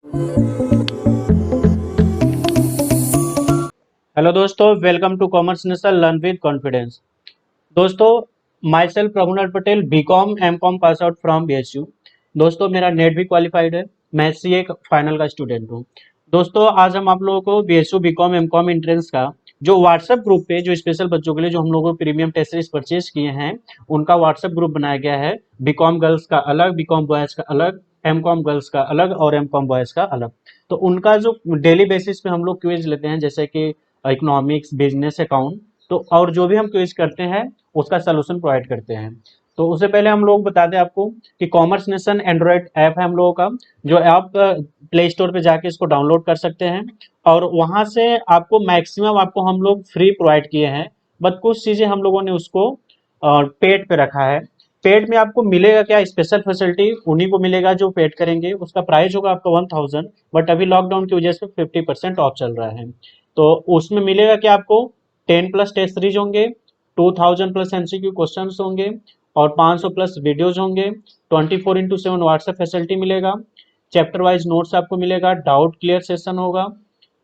Hello दोस्तों, welcome to Commerce Nation learn with confidence. दोस्तों, myself Prabhunar Patel, BCom MCom pass out from BHU. दोस्तों, मेरा net भी qualified है। मैं सीए फाइनल का स्टूडेंट हूँ। दोस्तों, आज हम आप लोगों को बीएचयू बीकॉम एमकॉम एंट्रेंस का जो व्हाट्सएप ग्रुप पे जो स्पेशल बच्चों के लिए जो हम लोगों को प्रीमियम टेस्ट सीरीज परचेज किए हैं, उनका व्हाट्सएप ग्रुप बनाया गया है। बीकॉम गर्ल्स का अलग, बीकॉम बॉयज का अलग, एमकॉम गर्ल्स का अलग और एमकॉम बॉयज का अलग। तो उनका जो डेली बेसिस पे हम लोग क्विज लेते हैं, जैसे कि इकोनॉमिक्स, बिजनेस, अकाउंट, तो और जो भी हम क्विज करते हैं उसका सलूशन प्रोवाइड करते हैं। तो उससे पहले हम लोग बता दें आपको कि कॉमर्स नेशन एंड्रॉयड ऐप है हम लोगों का, जो आप प्ले स्टोर पे जाके इसको डाउनलोड कर सकते हैं और वहां से आपको मैक्सिमम आपको हम लोग फ्री प्रोवाइड किए हैं। बट कुछ चीजें हम लोगों ने उसको पेड पे रखा है। पेड में आपको मिलेगा क्या स्पेशल फैसिलिटी, उन्हीं को मिलेगा जो पेड करेंगे। उसका प्राइस होगा आपका 1000, बट अभी लॉकडाउन की वजह से 50% ऑफ चल रहा है। तो उसमें मिलेगा कि आपको 10 प्लस टेस्ट सीरीज होंगे, 2000 प्लस एमसीक्यू क्वेश्चन होंगे और 500 प्लस वीडियोज होंगे। 24x7 व्हाट्सएप फैसिलिटी मिलेगा। चैप्टर वाइज नोट्स आपको मिलेगा, डाउट क्लियर सेशन होगा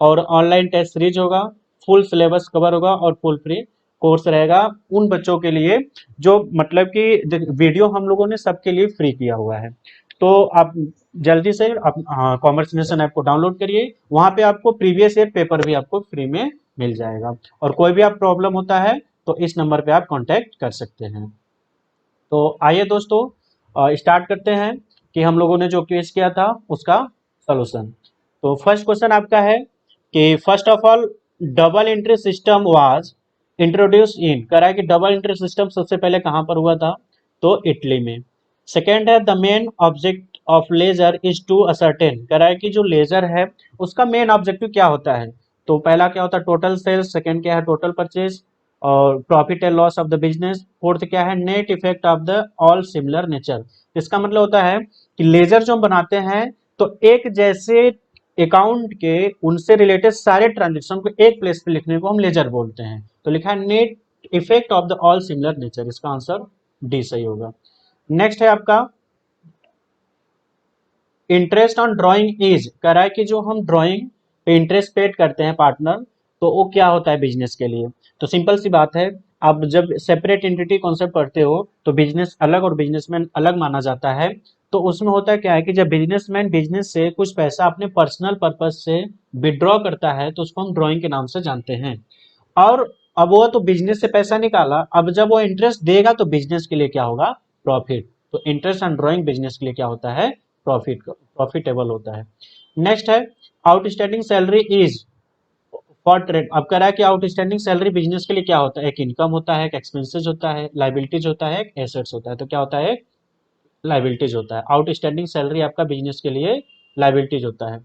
और ऑनलाइन टेस्ट सीरीज होगा। फुल सिलेबस कवर होगा और फुल फ्री कोर्स रहेगा उन बच्चों के लिए जो मतलब कि वीडियो हम लोगों ने सबके लिए फ्री किया हुआ है। तो आप जल्दी से कॉमर्स नेशन ऐप को डाउनलोड करिए। वहां पे आपको प्रीवियस ईयर पेपर भी आपको फ्री में मिल जाएगा। और कोई भी आप प्रॉब्लम होता है तो इस नंबर पे आप कांटेक्ट कर सकते हैं। तो आइए दोस्तों, स्टार्ट करते हैं कि हम लोगों ने जो क्विज किया था उसका सॉल्यूशन। तो फर्स्ट क्वेश्चन आपका है कि first of all double entry system was introduce इन, कह रहा है कि डबल एंट्री सिस्टम सबसे पहले कहां पर हुआ था, तो इटली में। सेकेंड है the main object of ledger is to ascertain, कह रहा है कि जो लेजर है उसका मेन ऑब्जेक्टिव क्या होता है। तो पहला क्या होता है, टोटल सेल्स। सेकेंड क्या है, टोटल परचेज और profit and loss of the business. Fourth क्या है, net effect of the all similar nature. इसका मतलब होता है कि लेजर जो हम बनाते हैं तो एक जैसे अकाउंट के उनसे रिलेटेड सारे ट्रांजेक्शन को एक प्लेस पे लिखने को हम लेजर बोलते हैं। तो लिखा है net effect of the all similar nature, इसका आंसर डी सही होगा। नेक्स्ट है आपका इंटरेस्ट ऑन ड्राइंग इज, कह रहा है कि जो हम ड्राइंग पे इंटरेस्ट पेड करते हैं पार्टनर, तो वो क्या होता है बिजनेस के लिए। तो सिंपल सी बात है, आप जब सेपरेट एंटिटी कॉन्सेप्ट पढ़ते हो तो बिजनेस अलग और बिजनेसमैन अलग माना जाता है। तो उसमें होता है क्या है कि जब बिजनेसमैन बिजनेस से कुछ पैसा अपने पर्सनल पर्पज से विड्रॉ करता है तो उसको हम ड्राइंग के नाम से जानते हैं। और अब वो तो बिजनेस से पैसा निकाला, अब जब वो इंटरेस्ट देगा तो बिजनेस के लिए क्या होगा, प्रॉफिट। तो इंटरेस्ट ऑन ड्राइंग बिजनेस के लिए क्या होता है, प्रॉफिटेबल होता है। नेक्स्ट है outstanding salary is for trade. अब कह रहा है कि आउटस्टैंडिंग सैलरी बिजनेस के लिए क्या होता है, एक इनकम होता है, एक एक्सपेंसेस होता है, लाइबिलिटीज होता है, एक एसेट्स होता है। तो क्या होता है, लाइबिलिटीज होता है। आउटस्टैंडिंग सैलरी आपका बिजनेस के लिए लाइबिलिटीज होता है।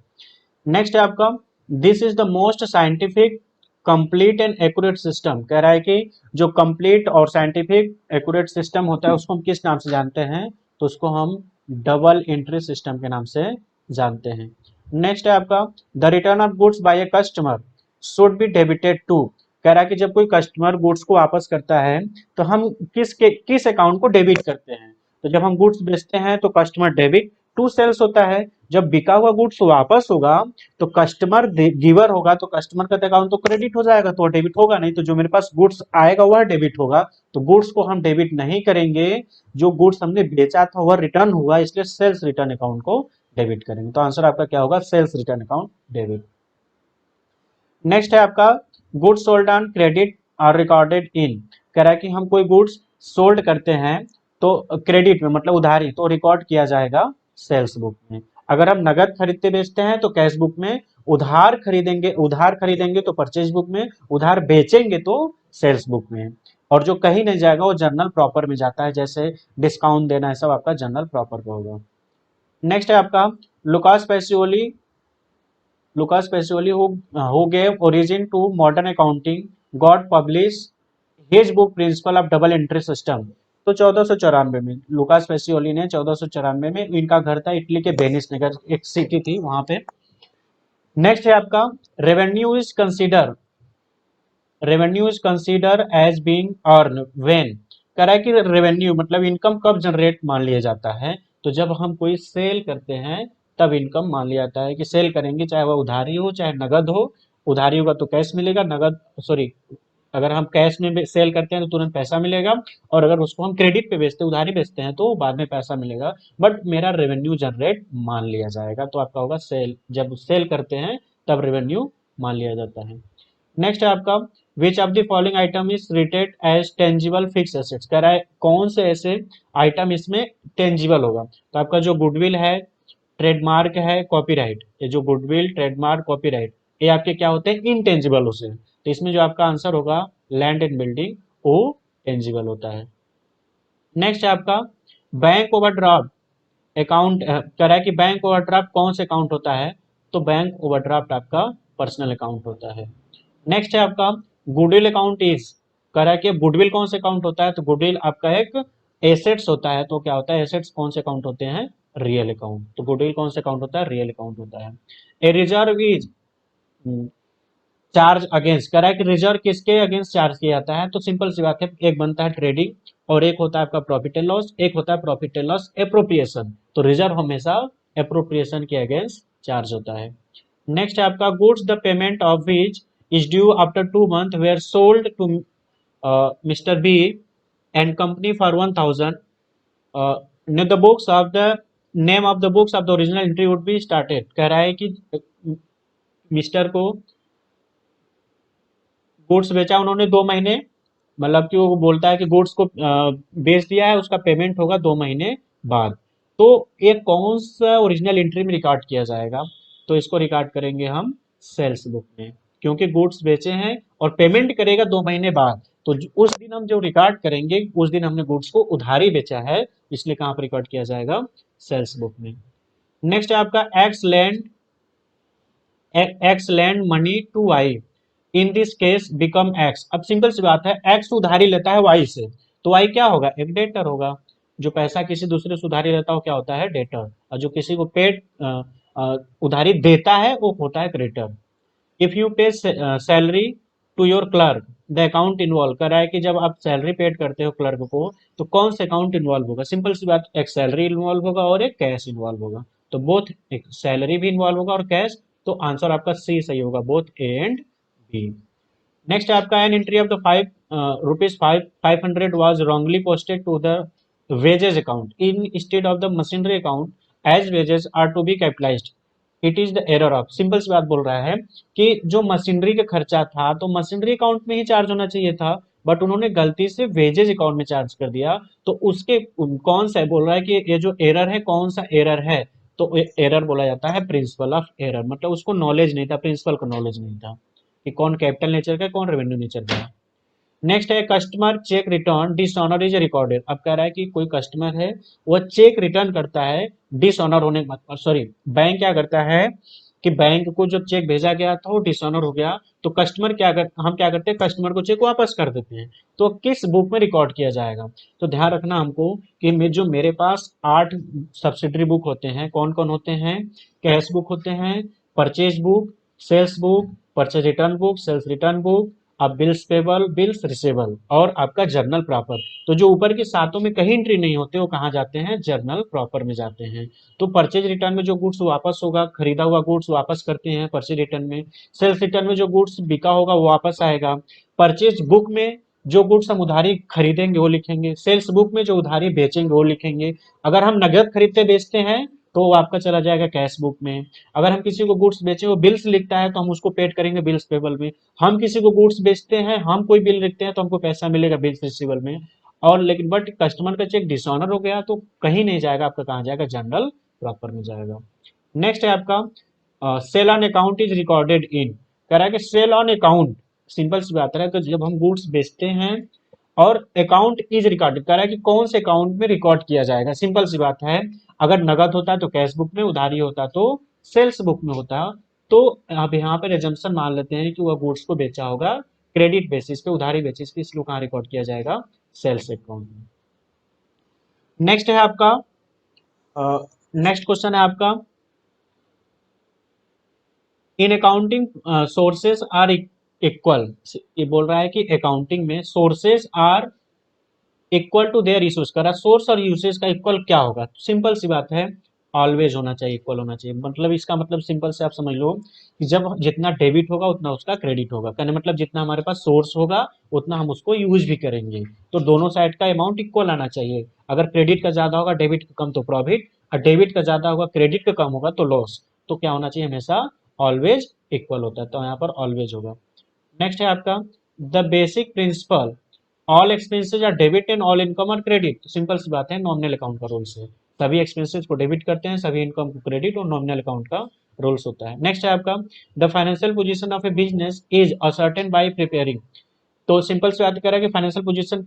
नेक्स्ट है आपका this is the most scientific complete and accurate system, कह रहा है कि जो कंप्लीट और साइंटिफिक एक्यूरेट सिस्टम होता है उसको हम किस नाम से जानते हैं, तो उसको हम डबल एंट्री सिस्टम के नाम से जानते हैं। नेक्स्ट है आपका the return of goods by a customer should be debited to, कह रहा है कि जब कोई कस्टमर गुड्स को वापस करता है तो हम किस अकाउंट को डेबिट करते हैं। तो जब हम गुड्स बेचते हैं तो कस्टमर डेबिट टू सेल्स होता है। जब बिका हुआ गुड्स वापस होगा तो कस्टमर गिवर होगा, तो कस्टमर का अकाउंट तो क्रेडिट हो जाएगा, तो डेबिट होगा नहीं। तो जो मेरे पास गुड्स आएगा वह डेबिट होगा। तो गुड्स को हम डेबिट नहीं करेंगे, जो गुड्स हमने बेचा था वह रिटर्न हुआ, इसलिए सेल्स रिटर्न अकाउंट को डेबिट करेंगे। तो आंसर आपका क्या होगा, sales return account debit. Next है आपका goods sold on credit are recorded in, कह रहा है कि हम कोई गुड्स सोल्ड करते हैं तो क्रेडिट में मतलब उधारी, तो रिकॉर्ड किया जाएगा सेल्स बुक में। अगर हम नगद खरीदते बेचते हैं तो कैश बुक में, उधार खरीदेंगे तो परचेज बुक में, उधार बेचेंगे तो सेल्स बुक में। और जो कहीं नहीं जाएगा वो जर्नल प्रॉपर में जाता है, जैसे डिस्काउंट देना है सब आपका जर्नल प्रॉपर पे होगा। नेक्स्ट है आपका Lucas Pacioli Lucas Pacioli who gave origin to modern accounting got publish his book principle of double entry system. तो 1494 में लुकास पैसिओली ने 1494 में, इनका घर था इटली के वेनिस नगर, एक सिटी थी वहां पे। नेक्स्ट है आपका revenue is consider as being earn when, कह रहा है कि रेवेन्यू मतलब इनकम कब जनरेट मान लिया जाता है, तो जब हम कोई सेल करते हैं तब इनकम मान लिया जाता है कि सेल करेंगे, चाहे वह उधारी हो चाहे नगद हो। उधारी होगा तो कैश मिलेगा, नगद सॉरी, अगर हम कैश में सेल करते हैं तो तुरंत पैसा मिलेगा, और अगर उसको हम क्रेडिट पे बेचते हैं, उधारी बेचते हैं, तो बाद में पैसा मिलेगा, बट मेरा रेवेन्यू जनरेट मान लिया जाएगा। तो आपका होगा सेल, जब सेल करते हैं तब रेवेन्यू मान लिया जाता है। नेक्स्ट है आपका, which of the following item is treated as tangible fix assets, कह रहा है कौन से ऐसे आइटम इसमें टेंजिबल होगा। तो आपका जो गुडविल है, ट्रेडमार्क है, कॉपीराइट, ये जो गुडविल ट्रेडमार्क कॉपीराइट, ये आपके क्या होते हैं, इनटेंजिबल होते हैं। तो इसमें जो आपका आंसर होगा लैंड एंड बिल्डिंग, वो टेंजिबल होता है। नेक्स्ट है आपका, बैंक ओवरड्राफ्ट अकाउंट, कह रहा है कि बैंक ओवरड्राफ्ट कौन से अकाउंट होता है। तो बैंक ओवरड्राफ्ट आपका पर्सनल अकाउंट होता है। नेक्स्ट है आपका, गुडविल अकाउंट इज, कह रहा है कि गुडविल कौन से अकाउंट होता है। तो गुडविल आपका एक एसेट्स होता है। तो क्या होता है, एसेट्स कौन से अकाउंट होते हैं, रियल अकाउंट। तो गुडविल कौन से अकाउंट होता है, रियल अकाउंट होता है। A reserve is charge against, कह रहा है कि रिजर्व किसके अगेंस्ट चार्ज किया जाता है। तो सिंपल सी बात है, एक बनता है ट्रेडिंग, और एक होता है आपका प्रॉफिट एंड लॉस, एक होता है प्रॉफिट एंड लॉस एप्रोप्रिएशन। तो रिजर्व हमेशा एप्रोप्रिएशन के अगेंस्ट चार्ज होता है। नेक्स्ट है आपका, goods the payment of which is due after 2 months were sold to mister B and company for 1000, the books of the name of the books of the original entry would be started. कह रहा है कि mister को goods बेचा उन्होंने 2 महीने, मतलब कि वो बोलता है कि गुड्स को बेच दिया है, उसका पेमेंट होगा 2 महीने बाद। तो ये कौन सा ओरिजिनल एंट्री में रिकॉर्ड किया जाएगा। तो इसको रिकॉर्ड करेंगे हम सेल्स बुक में, क्योंकि गुड्स बेचे हैं और पेमेंट करेगा 2 महीने बाद। तो उस दिन हम जो रिकॉर्ड करेंगे, उस दिन हमने गुड्स को उधारी बेचा है, इसलिए कहाँ पर रिकॉर्ड किया जाएगा, सेल्स बुक में। नेक्स्ट है आपका, X land money to Y, in this case become X. अब सिंपल सी बात है, एक्स उधारी लेता है वाई से, तो वाई क्या होगा, एक डेटर होगा। जो पैसा किसी दूसरे से उधारी लेता हो क्या होता है, डेटर, और जो किसी को पेड उधारी देता है वो होता है creditor. If you pay salary to your clerk the account involve, कर रहा है कि जब आप सैलरी पेड करते हो क्लर्क को, तो कौन से अकाउंट इन्वॉल्व होगा। सिंपल सी बात, एक सैलरी इन्वॉल्व होगा और एक कैश इन्वॉल्व होगा। तो बोथ, एक सैलरी भी इन्वॉल्व होगा और कैश। तो आंसर आपका सी सही होगा, both A and B. Next है आपका, an entry of the ₹500 was wrongly posted to the wages account instead of the machinery account as wages are to be capitalized. It is the error of, simple सी बात बोल रहा है कि जो machinery का खर्चा था तो मशीनरी अकाउंट में ही चार्ज होना चाहिए था, बट उन्होंने गलती से वेजेज अकाउंट में चार्ज कर दिया। तो उसके कौन सा है, बोल रहा है कि ये जो एरर है कौन सा एरर है। तो एरर बोला जाता है प्रिंसिपल ऑफ एरर, मतलब उसको नॉलेज नहीं था, प्रिंसिपल को नॉलेज नहीं था कि कौन कैपिटल नेचर का है, कौन रेवेन्यू नेचर का है। नेक्स्ट है, customer check return dishonour is recorded. अब कह रहा है कि कोई कस्टमर है, वह चेक रिटर्न करता है डिसऑनर होने के बाद, सॉरी, बैंक क्या करता है कि बैंक को जो चेक भेजा गया था वो डिसऑनर हो गया, तो कस्टमर हम क्या करते हैं, कस्टमर को चेक वापस कर देते हैं। तो किस बुक में रिकॉर्ड किया जाएगा। तो ध्यान रखना हमको कि जो मेरे पास 8 सब्सिडरी बुक होते हैं, कौन कौन होते हैं, कैश बुक होते हैं, purchase book, sales book, purchase return book, sales return book, अब बिल्स पेबल, बिल्स रिसेबल, और आपका जर्नल प्रॉपर। तो जो ऊपर के सातों में कहीं एंट्री नहीं होते वो कहाँ जाते हैं, जर्नल प्रॉपर में जाते हैं। तो परचेज रिटर्न में जो गुड्स वापस होगा, खरीदा हुआ गुड्स वापस करते हैं परचेज रिटर्न में। सेल्स रिटर्न में जो गुड्स बिका होगा वो वापस आएगा। परचेज बुक में जो गुड्स हम उधारी खरीदेंगे वो लिखेंगे, सेल्स बुक में जो उधारी बेचेंगे वो लिखेंगे। अगर हम नगद खरीदते बेचते हैं तो वो आपका चला जाएगा कैश बुक में। अगर हम किसी को गुड्स बेचे, वो बिल्स लिखता है तो हम उसको पेड करेंगे बिल्स पेबल में। हम किसी को गुड्स बेचते हैं, हम कोई बिल लिखते हैं तो हमको पैसा मिलेगा बिल्स रिसीवल में। और लेकिन बट कस्टमर का चेक डिसऑनर हो गया तो कहीं नहीं जाएगा, आपका कहाँ जाएगा, जनरल प्रॉपर में जाएगा। नेक्स्ट है आपका, sale on account is recorded in, कह रहा है कि सेल ऑन अकाउंट, सिंपल सी बात है, तो जब हम गुड्स बेचते हैं और अकाउंट इज रिकॉर्डेड, कह रहा है कि कौन से अकाउंट में रिकॉर्ड किया जाएगा। सिंपल सी बात है, अगर नगद होता है तो कैश बुक में, उधारी होता तो सेल्स बुक में होता। तो अब यहाँ पे एजम्पशन मान लेते हैं कि वह गुड्स को बेचा होगा क्रेडिट बेसिस पे, उधारी बेसिस पे, इसलिए कहाँ रिकॉर्ड किया जाएगा, सेल्स अकाउंट में। नेक्स्ट है आपका, नेक्स्ट क्वेश्चन है आपका, in accounting sources are equal. ये बोल रहा है कि अकाउंटिंग में sources are equal to their issues, करा सोर्स और यूसेज का इक्वल क्या होगा। सिंपल सी बात है, ऑलवेज होना चाहिए, इक्वल होना चाहिए। मतलब इसका मतलब सिंपल से आप समझ लो कि जब जितना डेबिट होगा उतना उसका क्रेडिट होगा, कहने मतलब जितना हमारे पास सोर्स होगा उतना हम उसको यूज भी करेंगे। तो दोनों साइड का अमाउंट इक्वल आना चाहिए। अगर क्रेडिट का ज्यादा होगा डेबिट का कम तो प्रॉफिट, और डेबिट का ज्यादा होगा क्रेडिट का कम होगा तो लॉस। तो क्या होना चाहिए, हमेशा ऑलवेज इक्वल होता है, तो यहाँ पर ऑलवेज होगा। नेक्स्ट है आपका the basic principle all expenses are debit and all income are credit. Simple सी बात है, नॉमिनल अकाउंट का रूल्स है। सभी एक्सपेंसेज को डेबिट करते हैं, सभी इनकम को क्रेडिट, और नॉमिनल अकाउंट का रूल्स होता है। नेक्स्ट है आपका the financial position of A business is ascertain bye preparing. तो सिंपल से बात करें कि फाइनेंशियल पोजीशन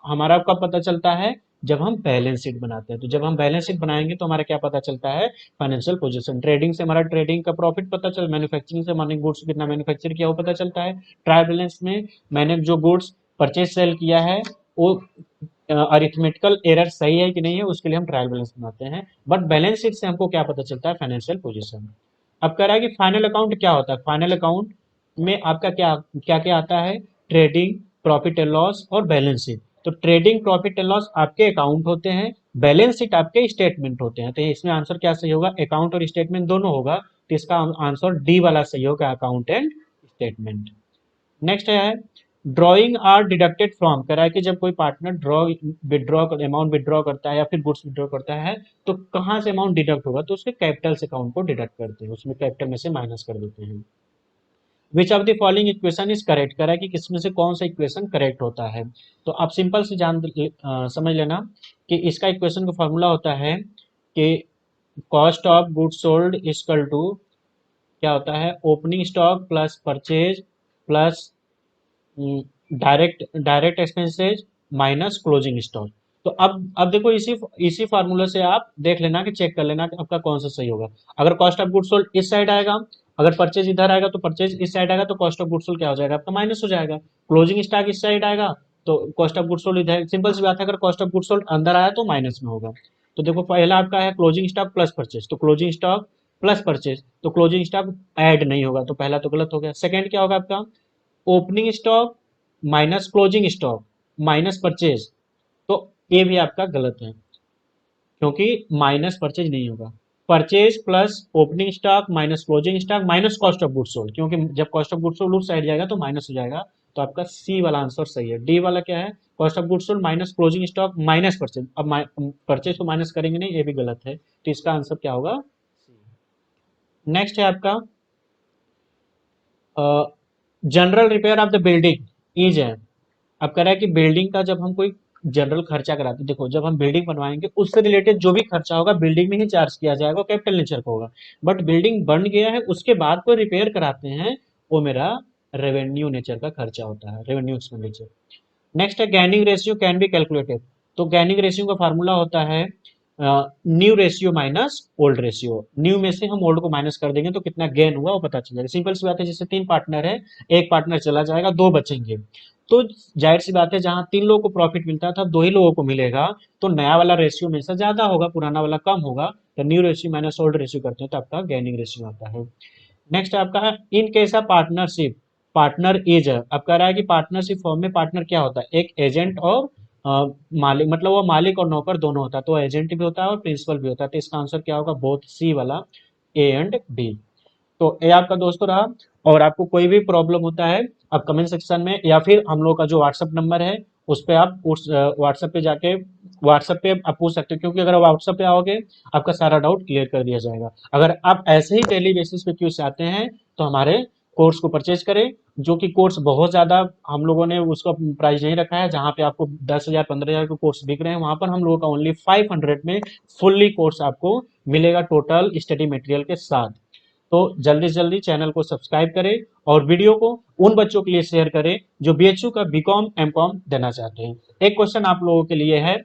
हमारा कब पता चलता है, जब हम बैलेंस शीट बनाते हैं। तो जब हम बैलेंस शीट बनाएंगे तो हमारा क्या पता चलता है, फाइनेंशियल पोजीशन। ट्रेडिंग से हमारा ट्रेडिंग का प्रॉफिट पता चल, मैन्युफैक्चरिंग से हमारे गुड्स कितना मैन्युफैक्चर किया वो पता चलता है। ट्रायल बैलेंस में मैंने जो गुड्स परचेज सेल किया है वो अरिथमेटिकल एरर सही है कि नहीं है, उसके लिए हम ट्रायल बैलेंस बनाते हैं। बट बैलेंस शीट से हमको क्या पता चलता है, फाइनेंशियल पोजीशन। अब कह रहा है कि फाइनल अकाउंट क्या होता है। फाइनल अकाउंट में आपका क्या क्या क्या आता है, ट्रेडिंग, प्रॉफिट एंड लॉस और बैलेंस शीट। तो ट्रेडिंग, प्रॉफिट एंड लॉस आपके अकाउंट होते हैं, बैलेंस शीट आपके स्टेटमेंट होते हैं। तो इसमें आंसर क्या सही होगा, अकाउंट और स्टेटमेंट दोनों होगा। तो इसका आंसर डी वाला सही होगा, अकाउंट एंड स्टेटमेंट। नेक्स्ट है ड्रॉइंग आर डिडक्टेड फ्रॉम। कह रहा है कि जब कोई पार्टनर विड्रॉ अमाउंट विड्रॉ करता है या फिर गुड्स विड्रॉ करता है तो कहाँ से अमाउंट डिडक्ट होगा, तो उसके कैपिटल से अकाउंट को डिडक्ट करते हैं, उसमें कैपिटल में से माइनस कर देते हैं। विच of the following equation is correct, कह रहा है कि किसमें से कौन सा इक्वेशन करेक्ट होता है। तो आप सिंपल से समझ लेना कि इसका इक्वेशन का फॉर्मूला होता है कि cost of goods sold equal to क्या होता है, opening stock plus purchase plus direct direct expenses minus closing stock. तो अब देखो इसी इसी फार्मूला से आप देख लेना कि चेक कर लेना कि आपका कौन सा सही होगा। अगर कॉस्ट ऑफ गुड्स सोल्ड इस साइड आएगा, अगर परचेज इधर आएगा तो परचेज इस साइड आएगा, तो कॉस्ट ऑफ गुड्स सोल्ड क्या हो जाएगा आपका, माइनस हो जाएगा। क्लोजिंग स्टॉक इस साइड आएगा तो कॉस्ट ऑफ गुड्स सोल्ड इधर। सिंपल सी बात है, अगर कॉस्ट ऑफ गुड्स सोल्ड अंदर आया तो माइनस में होगा। तो देखो पहला आपका है क्लोजिंग स्टॉक प्लस परचेज, तो क्लोजिंग स्टॉक प्लस परचेज, तो क्लोजिंग स्टॉक ऐड नहीं होगा, तो पहला तो गलत हो गया। सेकंड क्या होगा आपका, opening stock minus closing stock minus purchase, तो ये भी आपका गलत है क्योंकि माइनस परचेज नहीं होगा। Purchase plus opening stock minus closing stock minus cost of goods sold, क्योंकि जब कॉस्ट ऑफ गुड्स सोल्ड उस साइड जाएगा तो माइनस हो जाएगा। तो आपका सी वाला आंसर सही है। डी वाला क्या है, cost of goods sold minus closing stock minus purchase. अब परचेज को माइनस करेंगे नहीं, ये भी गलत है। तो इसका आंसर क्या होगा, नेक्स्ट है आपका general repair of the building is है। अब कह रहा है कि बिल्डिंग का जब हम कोई जनरल खर्चा कराते हैं, देखो जब हम बिल्डिंग बनवाएंगे उससे रिलेटेड जो भी खर्चा होगा बिल्डिंग में ही चार्ज किया जाएगा, वो कैपिटल नेचर का होगा। बट बिल्डिंग बन गया है उसके बाद कोई रिपेयर कराते हैं, वो मेरा रेवेन्यू नेचर का खर्चा होता है, रेवेन्यू एक्सपेंडिचर। नेक्स्ट है गैनिंग रेशियो कैन बी कैलकुलेटेड। तो गैनिंग रेशियो का फार्मूला होता है new ratio minus old ratio. New में से हम ओल्ड को माइनस कर देंगे तो कितना गेन हुआ वो पता चल जाएगा। सिंपल सी बात है, जैसे 3 पार्टनर है, एक पार्टनर चला जाएगा, 2 बचेंगे। तो जाहिर सी बात है, जहां 3 लोगों को प्रॉफिट मिलता था 2 ही लोगों को मिलेगा, तो नया वाला रेशियो में से ज्यादा होगा, पुराना वाला कम होगा। तो new ratio minus old ratio करते हैं तो आपका गैनिंग रेशियो आता है। नेक्स्ट आपका in case of partnership, partner is. अब कह रहा है कि पार्टनरशिप फॉर्म में पार्टनर क्या होता है, एक एजेंट और मालिक, मतलब वो मालिक और नौकर दोनों होता है, तो एजेंट भी होता है और प्रिंसिपल भी होता है। तो इसका आंसर क्या होगा, बोथ सी वाला, ए एंड बी। तो ये आपका दोस्तों रहा। और आपको कोई भी प्रॉब्लम होता है आप कमेंट सेक्शन में या फिर हम लोग का जो व्हाट्सअप नंबर है उस पे आप उस व्हाट्सअप पे जाके व्हाट्सअप पे आप पूछ सकते हो, क्योंकि अगर व्हाट्सअप पे आओगे आपका सारा डाउट क्लियर कर दिया जाएगा। अगर आप ऐसे ही डेली बेसिस पे क्यूज चाहते हैं तो हमारे कोर्स को परचेज करें, जो कि कोर्स बहुत ज्यादा हम लोगों ने उसका प्राइस नहीं रखा है। जहां पे आपको 10,000 15,000 के कोर्स बिक रहे हैं, वहां पर हम लोगों का ओनली 500 में फुल्ली कोर्स आपको मिलेगा, टोटल स्टडी मटेरियल के साथ। तो जल्दी से जल्दी चैनल को सब्सक्राइब करें और वीडियो को उन बच्चों के लिए शेयर करें जो बीएचयू का बीकॉम एमकॉम देना चाहते हैं। एक क्वेश्चन आप लोगों के लिए है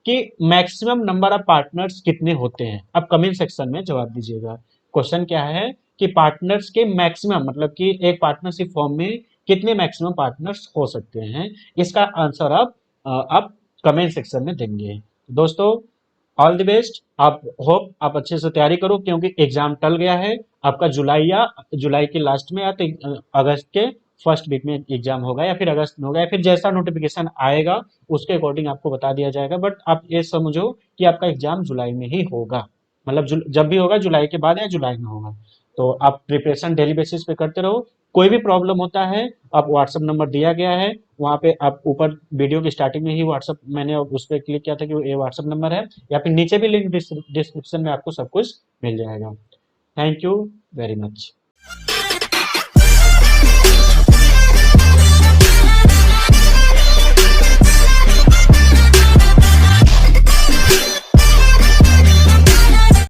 कि मैक्सिमम नंबर ऑफ पार्टनर्स कितने होते हैं, आप कमेंट सेक्शन में जवाब दीजिएगा। क्वेश्चन क्या है कि पार्टनर्स के मैक्सिमम, मतलब कि एक पार्टनरशिप फॉर्म में कितने मैक्सिमम पार्टनर्स हो सकते हैं, इसका आंसर आप कमेंट सेक्शन में देंगे। दोस्तों ऑल द बेस्ट। आप होप आप अच्छे से तैयारी करो, क्योंकि एग्जाम टल गया है आपका। जुलाई या जुलाई के लास्ट में या तो अगस्त के फर्स्ट वीक में एग्जाम होगा, या फिर अगस्त में होगा, या फिर जैसा नोटिफिकेशन आएगा उसके अकॉर्डिंग आपको बता दिया जाएगा। बट आप ये समझो कि आपका एग्जाम जुलाई में ही होगा। मतलब जब भी होगा जुलाई के बाद या जुलाई में होगा। तो आप प्रिपरेशन डेली बेसिस पे करते रहो। कोई भी प्रॉब्लम होता है, आप व्हाट्सअप नंबर दिया गया है, वहाँ पे आप ऊपर वीडियो की स्टार्टिंग में ही व्हाट्सअप मैंने उस पर क्लिक किया था कि ये व्हाट्सअप नंबर है, या फिर नीचे भी लिंक डिस्क्रिप्शन में आपको सब कुछ मिल जाएगा। Thank you very much.